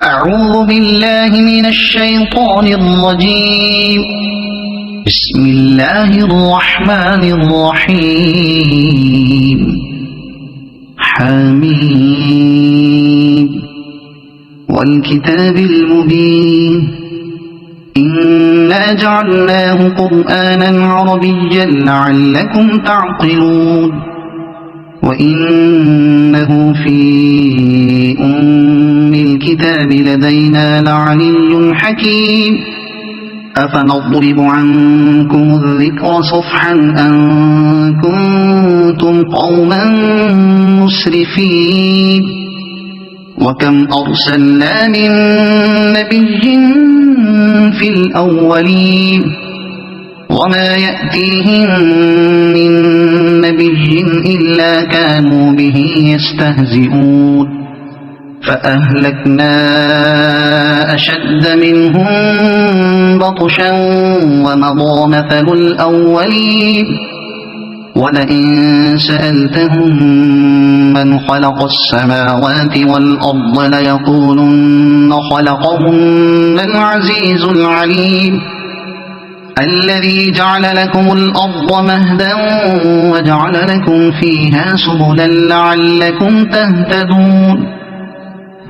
أعوذ بالله من الشيطان الرجيم. بسم الله الرحمن الرحيم. حميم والكتاب المبين. إنا جعلناه قرآنا عربيا لعلكم تعقلون. وإنه في أم الكتاب لدينا لعلي حكيم. أفنضرب عنكم الذكر صفحا أن كنتم قوما مسرفين. وكم أرسلنا من نبي في الأولين وما يأتيهم من نبي إلا كانوا به يستهزئون. فأهلكنا أشد منهم بطشا ومضى مثل الأولين. ولئن سألتهم من خلق السماوات والأرض ليقولن خلقهن العزيز العليم. الذي جعل لكم الأرض مهدا وجعل لكم فيها سبلا لعلكم تهتدون.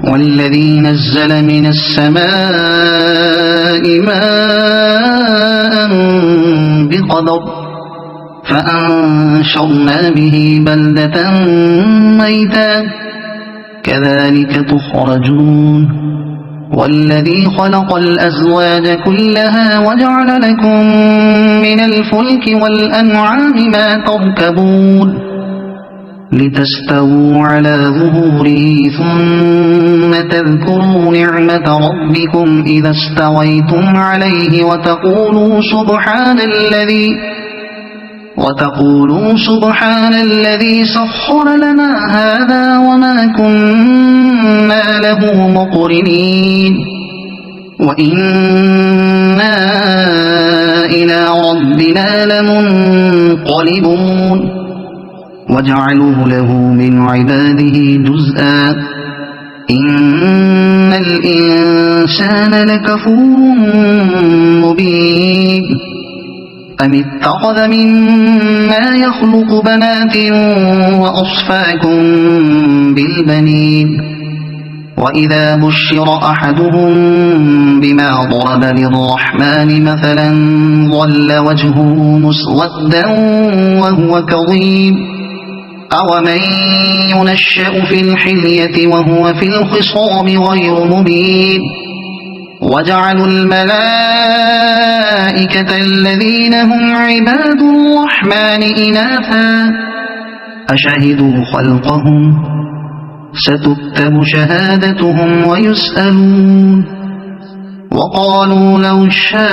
والذي نزل من السماء ماء بقدر فأنشرنا به بلدة ميتا كذلك تخرجون. والذي خلق الأزواج كلها وجعل لكم من الفلك والأنعام ما تركبون لتستووا على ظهوره ثم تذكروا نعمة ربكم إذا استويتم عليه وتقولوا سبحان الذي سخر لنا هذا وما كنا له مقرنين. وإنا إلى ربنا لمنقلبون. وجعلوا له من عباده جزءا إن الإنسان لكفور مبين. أم اتخذ مما يخلق بنات وأصفاكم بالبنين. وإذا بشر أحدهم بما ضرب للرحمن مثلا ظل وجهه مسودا وهو كظيم. أومن ينشأ في الحلية وهو في الخصام غير مبين. وجعلوا الملائكة الذين هم عباد الرحمن إناثا أشهدوا خلقهم ستكتب شهادتهم ويسألون. وقالوا لو شاء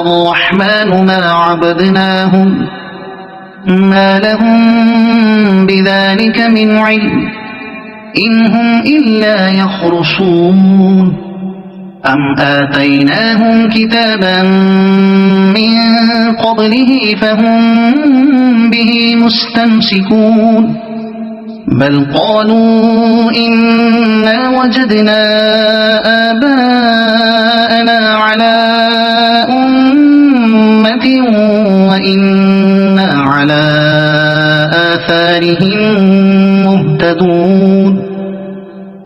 الرحمن ما عبدناهم ما لهم بذلك من علم إن هم إلا يخرصون. أم آتيناهم كتابا من قبله فهم به مستمسكون. بل قالوا إنا وجدنا آباءنا على أمة وإنا على آثارهم مهتدون.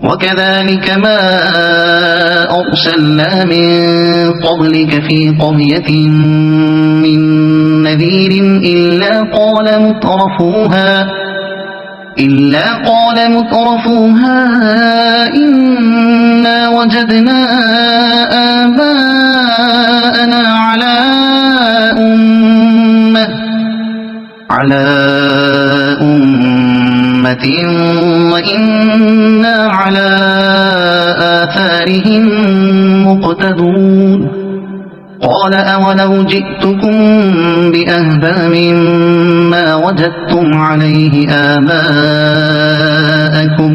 وكذلك ما أرسلنا من قبلك في قرية من نذير إلا قال مترفوها إنا وجدنا آباءنا على أمة وإنا على آثارهم مقتدون. قال أولو جئتكم بأهدى مما وجدتم عليه آباءكم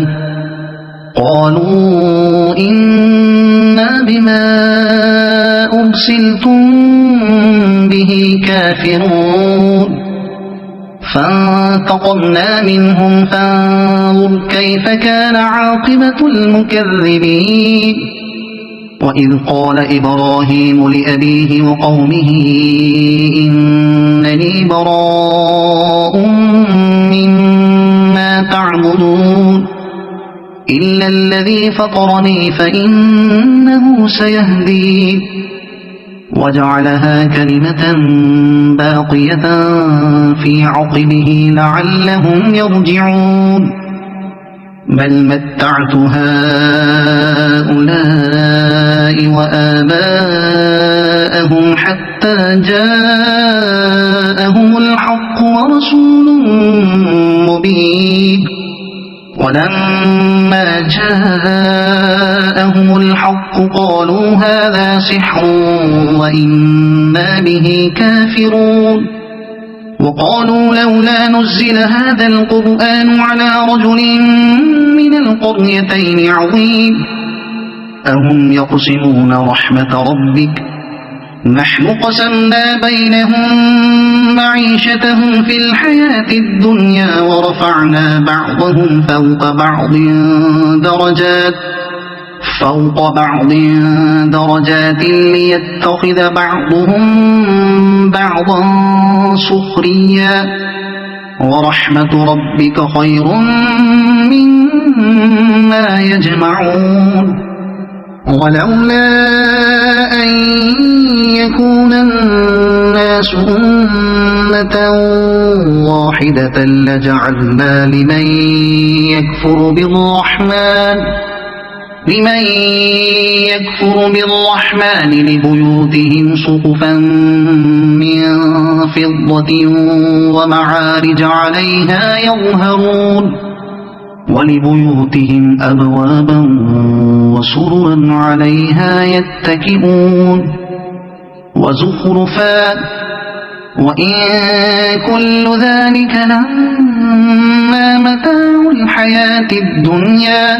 قالوا إنا بما أرسلتم به كافرون. فانتقمنا منهم فانظر كيف كان عاقبة المكذبين وإذ قال إبراهيم لأبيه وقومه إنني براء مما تعبدون إلا الذي فطرني فإنه سيهدين وجعلها كلمة باقية في عقبه لعلهم يرجعون بل متعت هؤلاء وآباءهم حتى جاءهم الحق ورسول مبين ولما جاءهم الحق قالوا هذا سحر وإنا به كافرون وقالوا لولا نزل هذا القرآن على رجل من القريتين عظيم أهم يقسمون رحمة ربك نحن قسمنا بينهم معيشتهم في الحياة الدنيا ورفعنا بعضهم فوق بعض درجات ليتخذ بعضهم بعضا سخريا ورحمة ربك خير مما يجمعون ولولا أن يكون الناس أمة واحدة لجعلنا لمن يكفر بالرحمن لبيوتهم سقفا من فضة ومعارج عليها يظهرون ولبيوتهم أبوابا وسررا عليها يتكئون وزخرفا وإن كل ذلك لما متاع الحياة الدنيا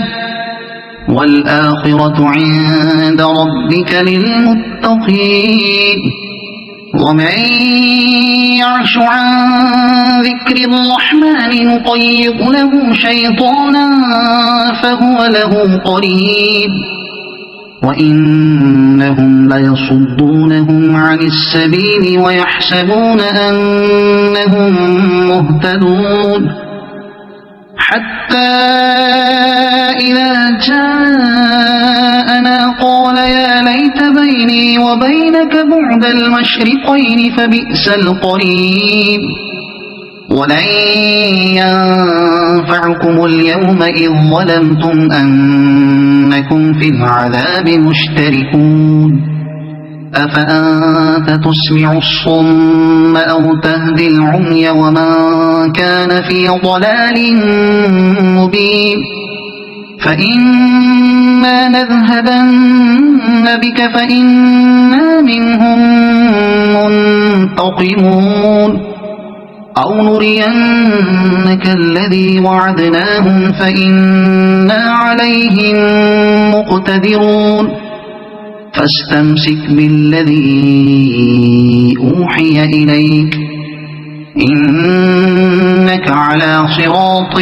والآخرة عند ربك للمتقين ومن يعش عن ذكر الرحمن نقيض له شيطانا فهو له قريب وإنهم ليصدونهم عن السبيل ويحسبون أنهم مهتدون حتى إذا جاءنا قال يا ليت بيني وبينك بعد المشرقين فبئس القريب ولن ينفعكم اليوم إذ ظلمتم أنكم في العذاب مشتركون أفأنت تسمع الصم أو تهدي العمي ومن كان في ضلال مبين فإما نذهبن بك فإنا منهم منتقمون أو نرينك الذي وعدناهم فإنا عليهم مقتدرون فاستمسك بالذي أوحي إليك إنك على صراط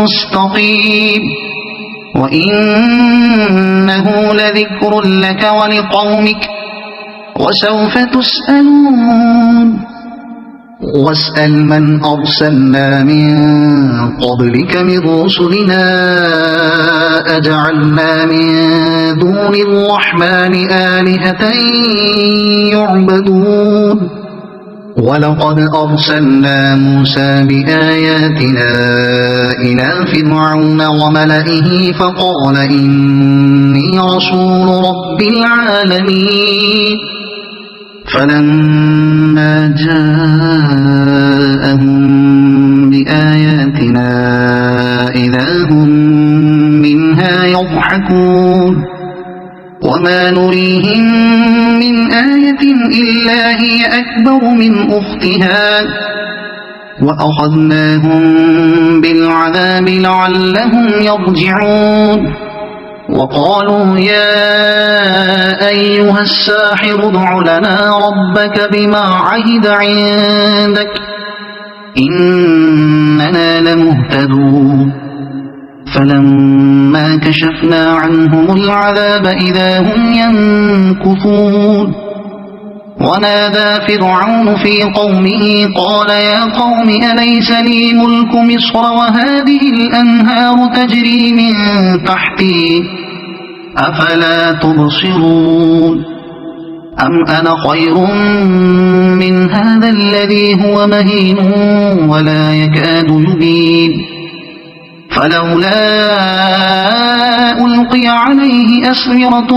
مستقيم وإنه لذكر لك ولقومك وسوف تسألون واسأل من أرسلنا من قبلك من رسلنا أجعلنا من دون الرحمن آلهة يعبدون ولقد أرسلنا موسى بآياتنا إلى فرعون وملئه فقال إني رسول رب العالمين فلما جاءهم بآياتنا إذا هم منها يضحكون وما نريهم من آية إلا هي أكبر من أختها وأخذناهم بالعذاب لعلهم يرجعون وقالوا يا أيها الساحر ادع لنا ربك بما عهد عندك إننا لمهتدون فلما كشفنا عنهم العذاب إذا هم ينكثون ونادى فرعون في قومه قال يا قوم أليس لي ملك مصر وهذه الأنهار تجري من تحتي أفلا تبصرون أم أنا خير من هذا الذي هو مهين ولا يكاد يبين فلولا ألقي عليه أسورة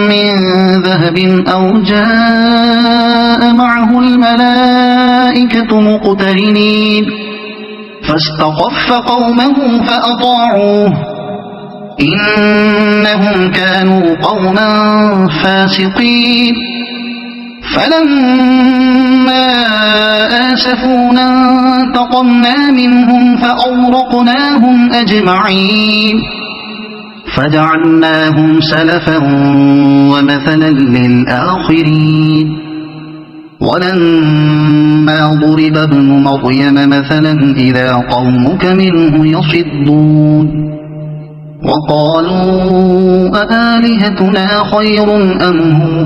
من ذهب أو جاء معه الملائكة مقترنين فاستخف قومه فأطاعوه إنهم كانوا قوما فاسقين فلما آسفونا انتقمنا منهم فأغرقناهم أجمعين فجعلناهم سلفا ومثلا للآخرين ولما ضرب ابن مريم مثلا إذا قومك منه يصدون وقالوا أآلهتنا خير أم هو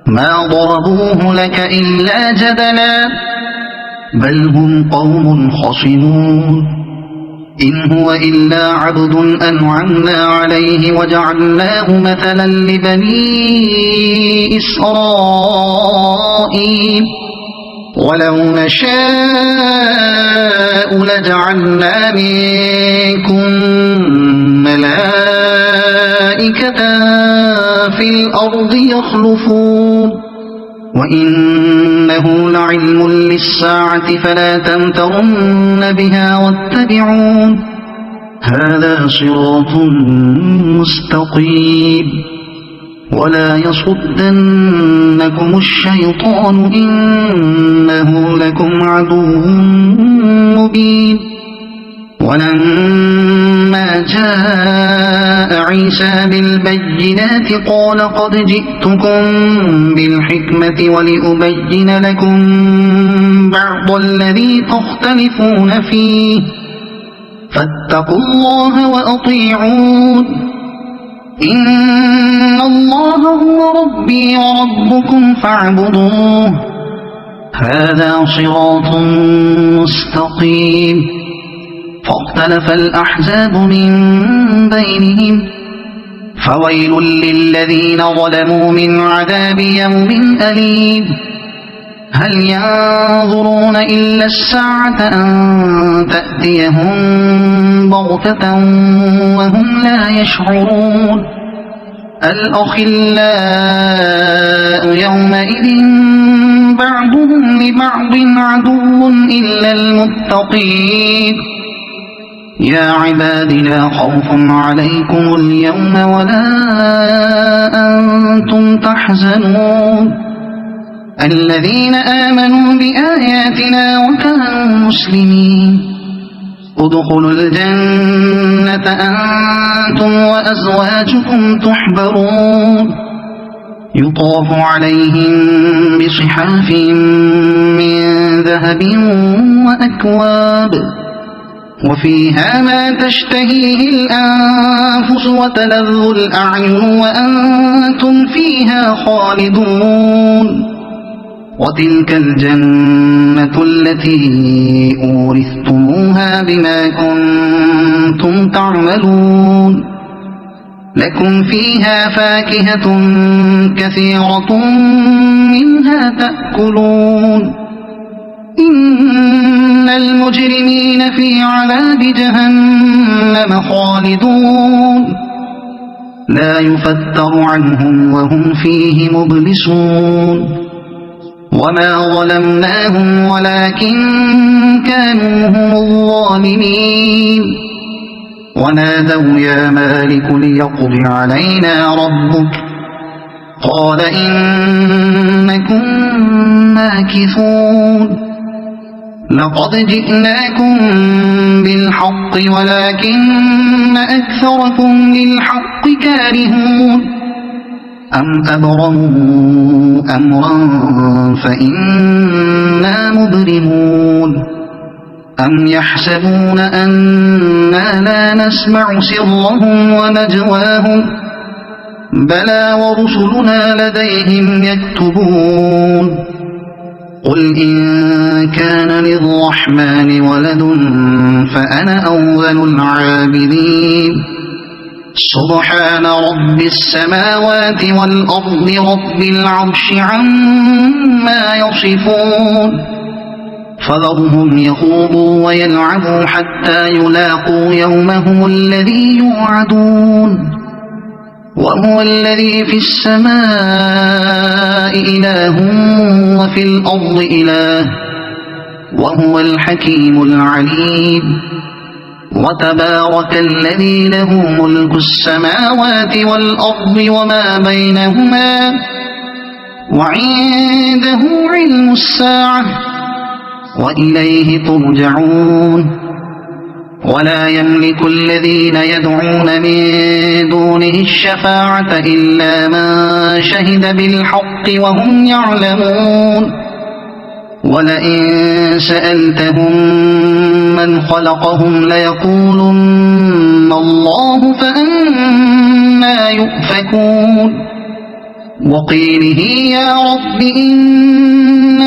ما ضربوه لك إلا جدلا بل هم قوم خصمون إن هو إلا عبد أنعمنا عليه وجعلناه مثلا لبني إسرائيل ولو نشاء لجعلنا منكم ملائكة في الأرض يخلفون وإنه لعلم للساعة فلا تمترن بها واتبعون هذا صراط مستقيم ولا يصدنكم الشيطان إنه لكم عدو مبين ولما جاء عيسى بالبينات قال قد جئتكم بالحكمة ولأبين لكم بعض الذي تختلفون فيه فاتقوا الله وأطيعون إن الله هو ربي وربكم فاعبدوه هذا صراط مستقيم فاختلف الأحزاب من بينهم فويل للذين ظلموا من عذاب يوم أليم هل ينظرون إلا الساعة أن تأتيهم بغتة وهم لا يشعرون الأخلاء يومئذ بعضهم لبعض عدو إلا المتقين يا عباد لا خوف عليكم اليوم ولا أنتم تحزنون الذين آمنوا بآياتنا وكانوا مسلمين ادخلوا الجنة أنتم وأزواجكم تحبرون يطاف عليهم بصحاف من ذهب وأكواب وفيها ما تشتهيه الأنفس وتلذ الأعين وأنتم فيها خالدون وتلك الجنة التي أورثتموها بما كنتم تعملون لكم فيها فاكهة كثيرة منها تأكلون إن المجرمين في عذاب جهنم خالدون لا يفتر عنهم وهم فيه مبلسون وما ظلمناهم ولكن كانوا هم الظالمين ونادوا يا مالك ليقض علينا ربك قال إنكم ماكثون لقد جئناكم بالحق ولكن أكثركم للحق كارهون أم أبرموا أمرا فإنا مبرمون أم يحسبون أنا لا نسمع سرهم ونجواهم بلى ورسلنا لديهم يكتبون قل إن كان للرحمن ولد فأنا أول العابدين سبحان رب السماوات والأرض رب العرش عما يصفون فذرهم يخوضوا ويلعبوا حتى يلاقوا يومهم الذي يوعدون وهو الذي في السماء إله وفي الأرض إله وهو الحكيم العليم وتبارك الذي له ملك السماوات والأرض وما بينهما وعنده علم الساعة وإليه ترجعون ولا يملك الذين يدعون من دونه الشفاعة إلا من شهد بالحق وهم يعلمون ولئن سألتهم من خلقهم ليقولن الله فأنى يؤفكون وقيله يا رب إن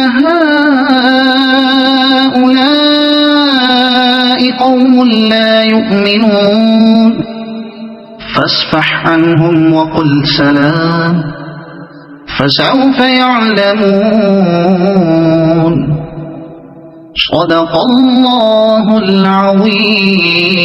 هؤلاء قوم لا يؤمنون فاصفح عنهم وقل سلام فسوف يعلمون صدق الله العظيم.